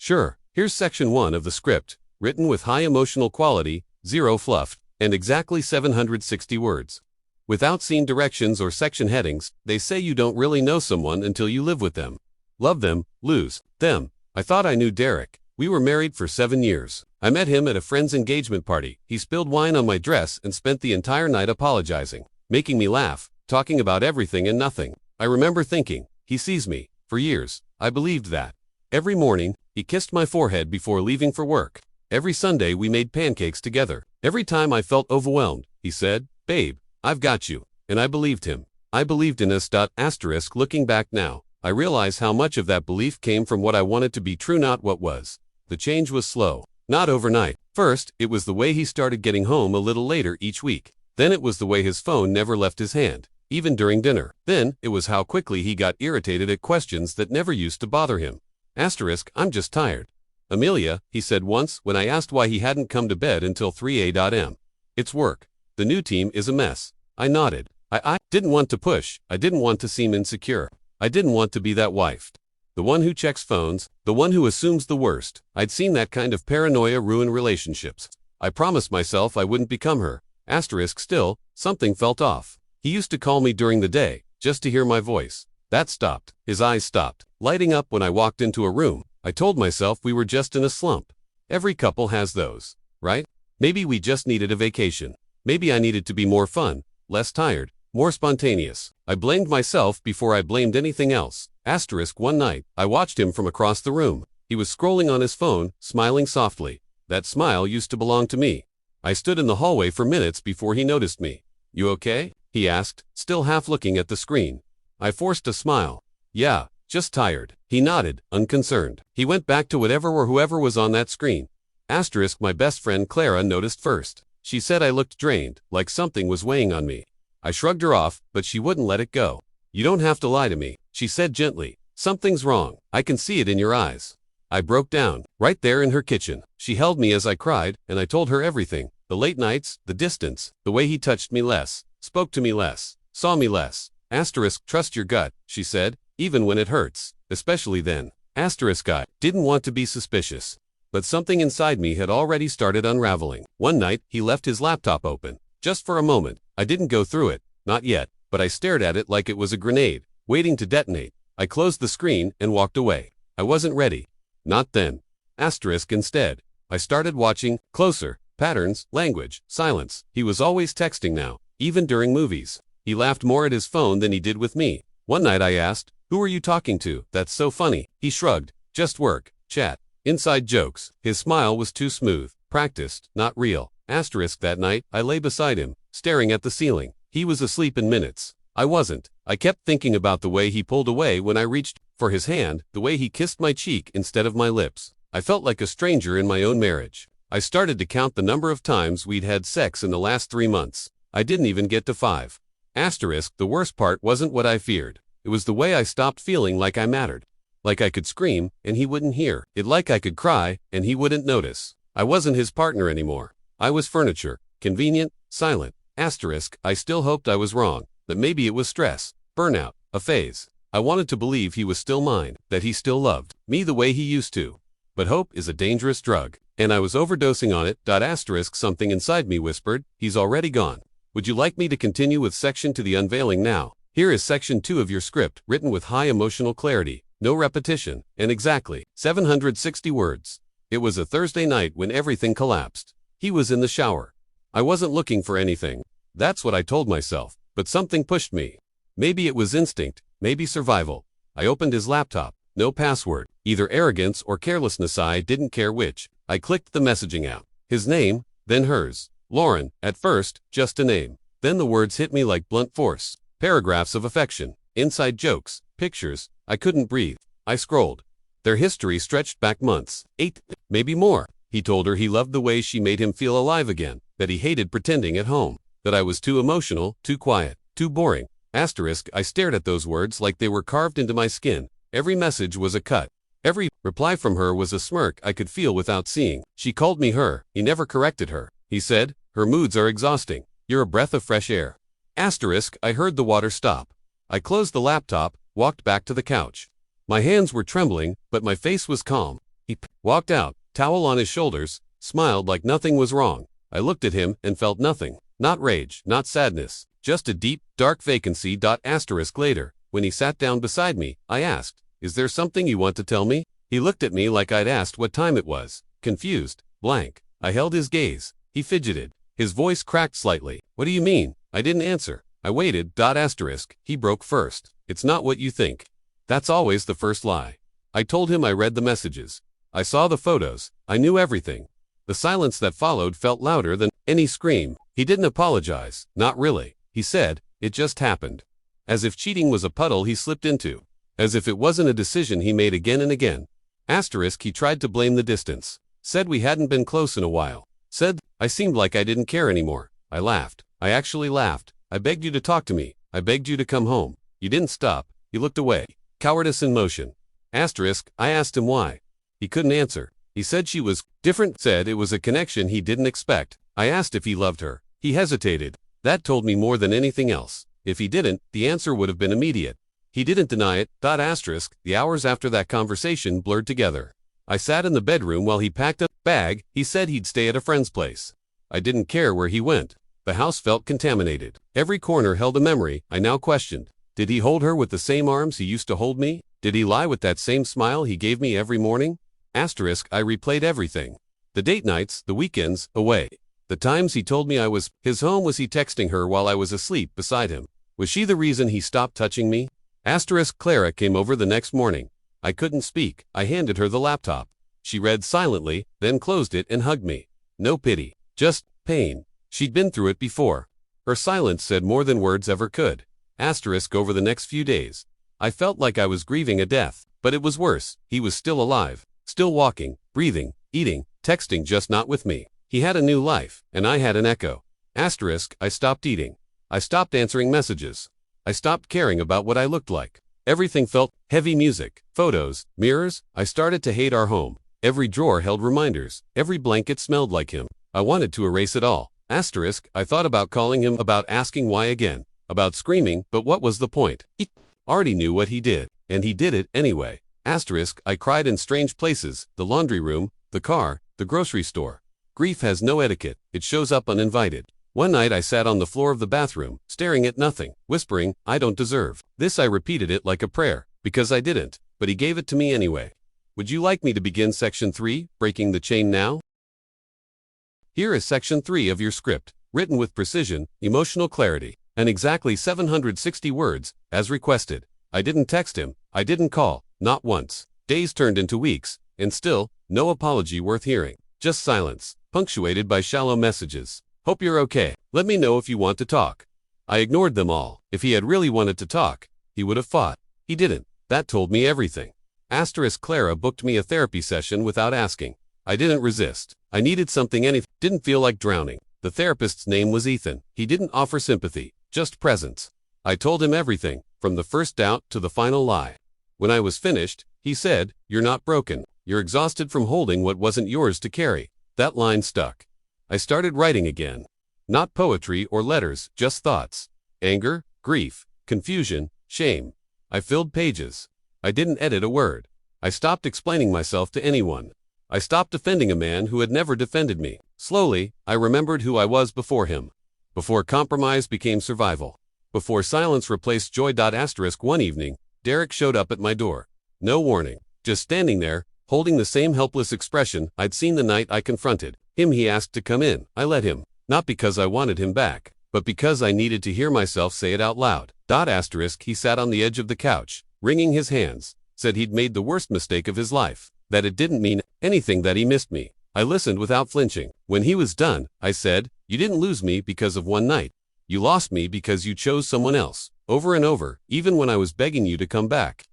Sure, here's section 1 of the script, written with high emotional quality, zero fluff, and exactly 760 words. Without scene directions or section headings, they say you don't really know someone until you live with them. Love them, lose them. I thought I knew Derek. We were married for 7 years. I met him at a friend's engagement party. He spilled wine on my dress and spent the entire night apologizing, making me laugh, talking about everything and nothing. I remember thinking, he sees me. For years, I believed that. Every morning, he kissed my forehead before leaving for work. Every Sunday we made pancakes together. Every time I felt overwhelmed, he said, "Babe, I've got you." And I believed him. I believed in us. Looking back now, I realize how much of that belief came from what I wanted to be true, not what was. The change was slow, not overnight. First, it was the way he started getting home a little later each week. Then it was the way his phone never left his hand, even during dinner. Then, it was how quickly he got irritated at questions that never used to bother him. I'm just tired. Amelia, he said once when I asked why he hadn't come to bed until 3 a.m. It's work. The new team is a mess. I nodded. I didn't want to push. I didn't want to seem insecure. I didn't want to be that wife. The one who checks phones, the one who assumes the worst. I'd seen that kind of paranoia ruin relationships. I promised myself I wouldn't become her. Still, something felt off. He used to call me during the day, just to hear my voice. That stopped. His eyes stopped lighting up when I walked into a room. I told myself we were just in a slump. Every couple has those, right? Maybe we just needed a vacation. Maybe I needed to be more fun, less tired, more spontaneous. I blamed myself before I blamed anything else. One night, I watched him from across the room. He was scrolling on his phone, smiling softly. That smile used to belong to me. I stood in the hallway for minutes before he noticed me. "You okay?" he asked, still half looking at the screen. I forced a smile. "Yeah, just tired." He nodded, unconcerned. He went back to whatever or whoever was on that screen. My best friend Clara noticed first. She said I looked drained, like something was weighing on me. I shrugged her off, but she wouldn't let it go. "You don't have to lie to me," she said gently. "Something's wrong. I can see it in your eyes." I broke down, right there in her kitchen. She held me as I cried, and I told her everything. The late nights, the distance, the way he touched me less, spoke to me less, saw me less. Trust your gut, she said, even when it hurts, especially then. I didn't want to be suspicious, but something inside me had already started unraveling. One night, he left his laptop open. Just for a moment. I didn't go through it, not yet, but I stared at it like it was a grenade, waiting to detonate. I closed the screen and walked away. I wasn't ready. Not then. Instead, I started watching, closer, patterns, language, silence. He was always texting now, even during movies. He laughed more at his phone than he did with me. One night I asked, "Who are you talking to? That's so funny." He shrugged. "Just work, chat, inside jokes." His smile was too smooth, practiced, not real. That night, I lay beside him, staring at the ceiling. He was asleep in minutes. I wasn't. I kept thinking about the way he pulled away when I reached for his hand, the way he kissed my cheek instead of my lips. I felt like a stranger in my own marriage. I started to count the number of times we'd had sex in the last 3 months. I didn't even get to 5. The worst part wasn't what I feared. It was the way I stopped feeling like I mattered. Like I could scream, and he wouldn't hear it. Like I could cry, and he wouldn't notice. I wasn't his partner anymore. I was furniture, convenient, silent. I still hoped I was wrong, that maybe it was stress, burnout, a phase. I wanted to believe he was still mine, that he still loved me the way he used to. But hope is a dangerous drug, and I was overdosing on it. Something inside me whispered, "He's already gone." Would you like me to continue with section 2 the unveiling now? Here is section 2 of your script, written with high emotional clarity, no repetition, and exactly 760 words. It was a Thursday night when everything collapsed. He was in the shower. I wasn't looking for anything. That's what I told myself, but something pushed me. Maybe it was instinct, maybe survival. I opened his laptop. No password, either arrogance or carelessness, I didn't care which. I clicked the messaging app. His name, then hers. Lauren, at first, just a name. Then the words hit me like blunt force. Paragraphs of affection, inside jokes, pictures. I couldn't breathe. I scrolled. Their history stretched back months. 8, maybe more. He told her he loved the way she made him feel alive again, that he hated pretending at home, that I was too emotional, too quiet, too boring. I stared at those words like they were carved into my skin. Every message was a cut. Every reply from her was a smirk I could feel without seeing. She called me her. He never corrected her. He said, "Her moods are exhausting. You're a breath of fresh air." I heard the water stop. I closed the laptop, walked back to the couch. My hands were trembling, but my face was calm. Walked out, towel on his shoulders, smiled like nothing was wrong. I looked at him and felt nothing. Not rage, not sadness, just a deep, dark vacancy. Later, when he sat down beside me, I asked, "Is there something you want to tell me?" He looked at me like I'd asked what time it was. Confused, blank. I held his gaze. He fidgeted. His voice cracked slightly. "What do you mean?" I didn't answer. I waited. He broke first. "It's not what you think." That's always the first lie. I told him I read the messages. I saw the photos. I knew everything. The silence that followed felt louder than any scream. He didn't apologize. Not really. He said, "It just happened." As if cheating was a puddle he slipped into. As if it wasn't a decision he made again and again. He tried to blame the distance. Said we hadn't been close in a while. Said I seemed like I didn't care anymore. I laughed. I actually laughed. "I begged you to talk to me. I begged you to come home. You didn't stop." He looked away. Cowardice in motion. I asked him why. He couldn't answer. He said she was different. Said it was a connection he didn't expect. I asked if he loved her. He hesitated. That told me more than anything else. If he didn't, the answer would have been immediate. He didn't deny it. The hours after that conversation blurred together. I sat in the bedroom while he packed a bag. He said he'd stay at a friend's place. I didn't care where he went. The house felt contaminated. Every corner held a memory. I now questioned. Did he hold her with the same arms he used to hold me? Did he lie with that same smile he gave me every morning? I replayed everything. The date nights, the weekends, away. The times he told me I was his home. Was he texting her while I was asleep beside him? Was she the reason he stopped touching me? Clara came over the next morning. I couldn't speak. I handed her the laptop. She read silently, then closed it and hugged me. No pity. Just pain. She'd been through it before. Her silence said more than words ever could. Over the next few days, I felt like I was grieving a death. But it was worse. He was still alive. Still walking, breathing, eating, texting, just not with me. He had a new life, and I had an echo. I stopped eating. I stopped answering messages. I stopped caring about what I looked like. Everything felt heavy. Music, photos, mirrors. I started to hate our home. Every drawer held reminders. Every blanket smelled like him. I wanted to erase it all. I thought about calling him, about asking why again, about screaming, but what was the point? He already knew what he did, and he did it anyway. I cried in strange places, the laundry room, the car, the grocery store. Grief has no etiquette. It shows up uninvited. One night I sat on the floor of the bathroom, staring at nothing, whispering, "I don't deserve this." I repeated it like a prayer, because I didn't, but he gave it to me anyway. Would you like me to begin Section 3, Breaking the Chain now? Here is Section 3 of your script, written with precision, emotional clarity, and exactly 760 words, as requested. I didn't text him. I didn't call, not once. Days turned into weeks, and still, no apology worth hearing. Just silence, punctuated by shallow messages. "Hope you're okay. Let me know if you want to talk." I ignored them all. If he had really wanted to talk, he would have fought. He didn't. That told me everything. Clara booked me a therapy session without asking. I didn't resist. I needed something. Didn't feel like drowning. The therapist's name was Ethan. He didn't offer sympathy, just presence. I told him everything, from the first doubt to the final lie. When I was finished, he said, "You're not broken. You're exhausted from holding what wasn't yours to carry." That line stuck. I started writing again. Not poetry or letters, just thoughts. Anger, grief, confusion, shame. I filled pages. I didn't edit a word. I stopped explaining myself to anyone. I stopped defending a man who had never defended me. Slowly, I remembered who I was before him. Before compromise became survival. Before silence replaced joy. One evening, Derek showed up at my door. No warning. Just standing there, holding the same helpless expression I'd seen the night I confronted him. He asked to come in. I let him. Not because I wanted him back, but because I needed to hear myself say it out loud. He sat on the edge of the couch, wringing his hands. Said he'd made the worst mistake of his life. That it didn't mean anything, that he missed me. I listened without flinching. When he was done, I said, "You didn't lose me because of one night. You lost me because you chose someone else. Over and over, even when I was begging you to come back."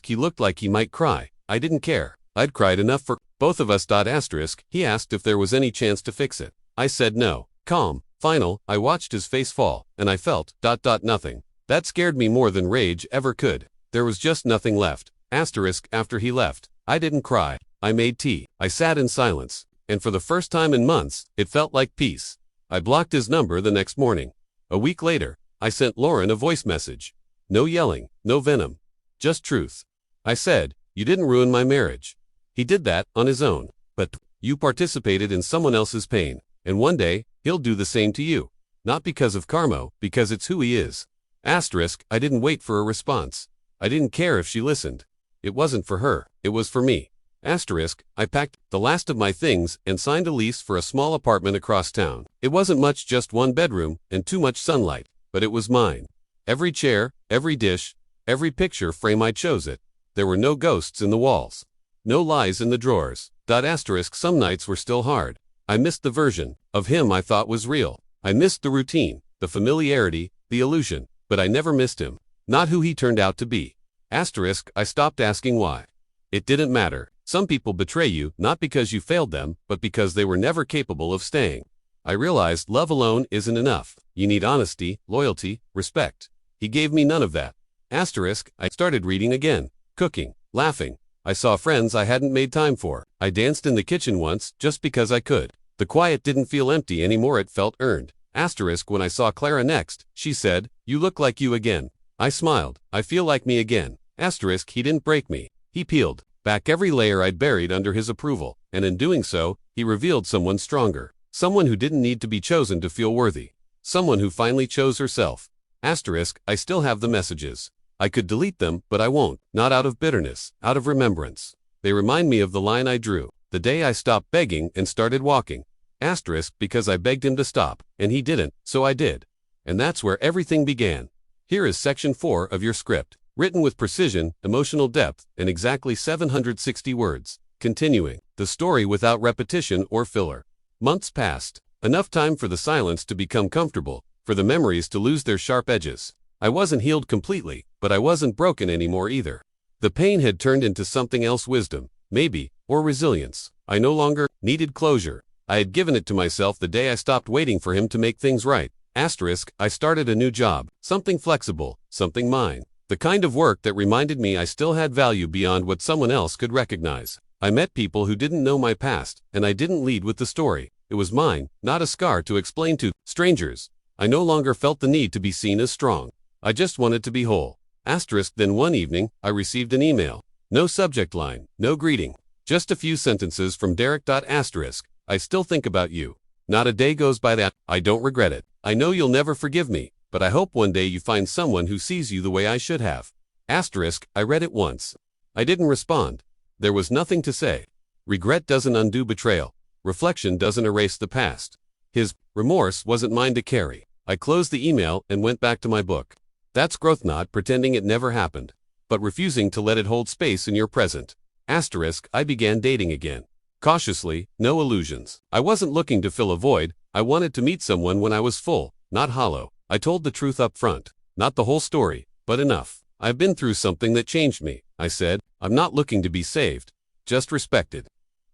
He looked like he might cry. I didn't care. I'd cried enough for both of us. He asked if there was any chance to fix it. I said no. Calm, final. I watched his face fall, and I felt nothing. That scared me more than rage ever could. There was just nothing left. After he left, I didn't cry. I made tea. I sat in silence, and for the first time in months, it felt like peace. I blocked his number the next morning. A week later, I sent Lauren a voice message. No yelling, no venom. Just truth. I said, "You didn't ruin my marriage. He did that on his own. But you participated in someone else's pain, and one day, he'll do the same to you. Not because of karma, because it's who he is. Asterisk, I didn't wait for a response. I didn't care if she listened. It wasn't for her, it was for me. Asterisk, I packed the last of my things and signed a lease for a small apartment across town. It wasn't much, just one bedroom and too much sunlight, but it was mine. Every chair, every dish, every picture frame, I chose it. There were no ghosts in the walls. No lies in the drawers. Asterisk, some nights were still hard. I missed the version of him I thought was real. I missed the routine, the familiarity, the illusion, but I never missed him. Not who he turned out to be. Asterisk, I stopped asking why. It didn't matter. Some people betray you not because you failed them, but because they were never capable of staying. I realized love alone isn't enough. You need honesty, loyalty, respect. He gave me none of that. Asterisk, I started reading again, cooking, laughing. I saw friends I hadn't made time for. I danced in the kitchen once just because I could. The quiet didn't feel empty anymore, it felt earned. Asterisk, when I saw Clara next, she said, "You look like you again." I smiled. I feel like me again. Asterisk, he didn't break me. He peeled back every layer I'd buried under his approval, and in doing so, he revealed someone stronger. Someone who didn't need to be chosen to feel worthy. Someone who finally chose herself. Asterisk, I still have the messages. I could delete them, but I won't. Not out of bitterness, out of remembrance. They remind me of the line I drew, the day I stopped begging and started walking. Asterisk, because I begged him to stop, and he didn't, so I did. And that's where everything began. Here is section 4 of your script. Written with precision, emotional depth, and exactly 760 words. Continuing. The story without repetition or filler. Months passed. Enough time for the silence to become comfortable, for the memories to lose their sharp edges. I wasn't healed completely, but I wasn't broken anymore either. The pain had turned into something else, wisdom, maybe, or resilience. I no longer needed closure. I had given it to myself the day I stopped waiting for him to make things right. Asterisk, I started a new job, something flexible, something mine. The kind of work that reminded me I still had value beyond what someone else could recognize. I met people who didn't know my past, and I didn't lead with the story. It was mine, not a scar to explain to strangers. I no longer felt the need to be seen as strong. I just wanted to be whole. Asterisk, then one evening, I received an email. No subject line, no greeting. Just a few sentences from Derek. Asterisk, I still think about you. Not a day goes by that I don't regret it. I know you'll never forgive me, but I hope one day you find someone who sees you the way I should have. Asterisk, I read it once. I didn't respond. There was nothing to say. Regret doesn't undo betrayal. Reflection doesn't erase the past. His remorse wasn't mine to carry. I closed the email and went back to my book. That's growth, not pretending it never happened, but refusing to let it hold space in your present. Asterisk, I began dating again. Cautiously, no illusions. I wasn't looking to fill a void. I wanted to meet someone when I was full, not hollow. I told the truth up front. Not the whole story, but enough. I've been through something that changed me, I said. I'm not looking to be saved, just respected.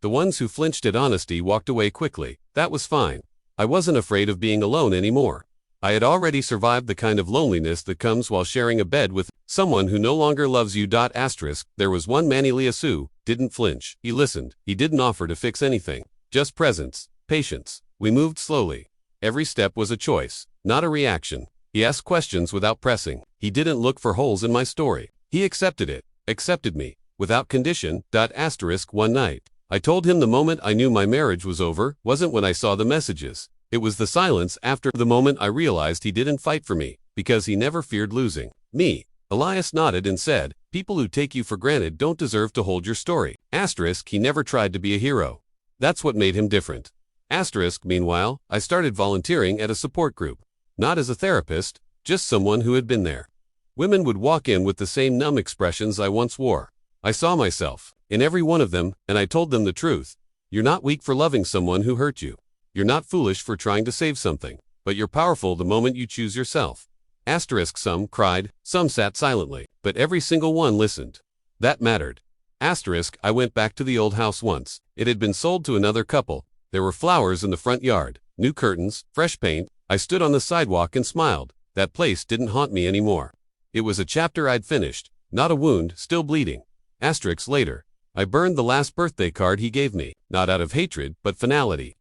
The ones who flinched at honesty walked away quickly. That was fine. I wasn't afraid of being alone anymore. I had already survived the kind of loneliness that comes while sharing a bed with someone who no longer loves you. Asterisk, there was one man, Eliasu, didn't flinch. He listened. He didn't offer to fix anything. Just presence, patience. We moved slowly. Every step was a choice, not a reaction. He asked questions without pressing. He didn't look for holes in my story. He accepted it, accepted me, without condition. Asterisk, one night, I told him the moment I knew my marriage was over wasn't when I saw the messages. It was the silence after, the moment I realized he didn't fight for me, because he never feared losing me. Elias nodded and said, people who take you for granted don't deserve to hold your story. Asterisk, he never tried to be a hero. That's what made him different. Asterisk, meanwhile, I started volunteering at a support group. Not as a therapist, just someone who had been there. Women would walk in with the same numb expressions I once wore. I saw myself in every one of them, and I told them the truth. You're not weak for loving someone who hurt you. You're not foolish for trying to save something, but you're powerful the moment you choose yourself. Asterisk, some cried, some sat silently, but every single one listened. That mattered. Asterisk, I went back to the old house once. It had been sold to another couple. There were flowers in the front yard, new curtains, fresh paint. I stood on the sidewalk and smiled. That place didn't haunt me anymore. It was a chapter I'd finished, not a wound still bleeding. Asterisk, later, I burned the last birthday card he gave me, not out of hatred, but finality.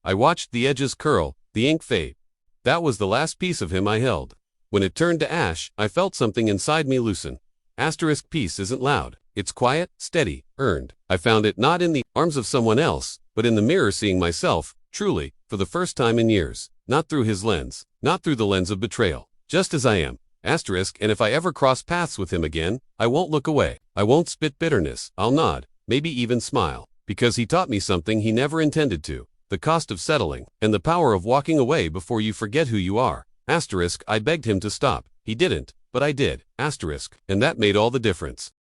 I watched the edges curl, the ink fade. That was the last piece of him I held. When it turned to ash, I felt something inside me loosen. Asterisk, peace isn't loud. It's quiet, steady, earned. I found it not in the arms of someone else, but in the mirror seeing myself, truly, for the first time in years. Not through his lens, not through the lens of betrayal. Just as I am. Asterisk, and if I ever cross paths with him again, I won't look away. I won't spit bitterness. I'll nod, maybe even smile. Because he taught me something he never intended to. The cost of settling, and the power of walking away before you forget who you are. Asterisk, I begged him to stop. He didn't, but I did. Asterisk, and that made all the difference.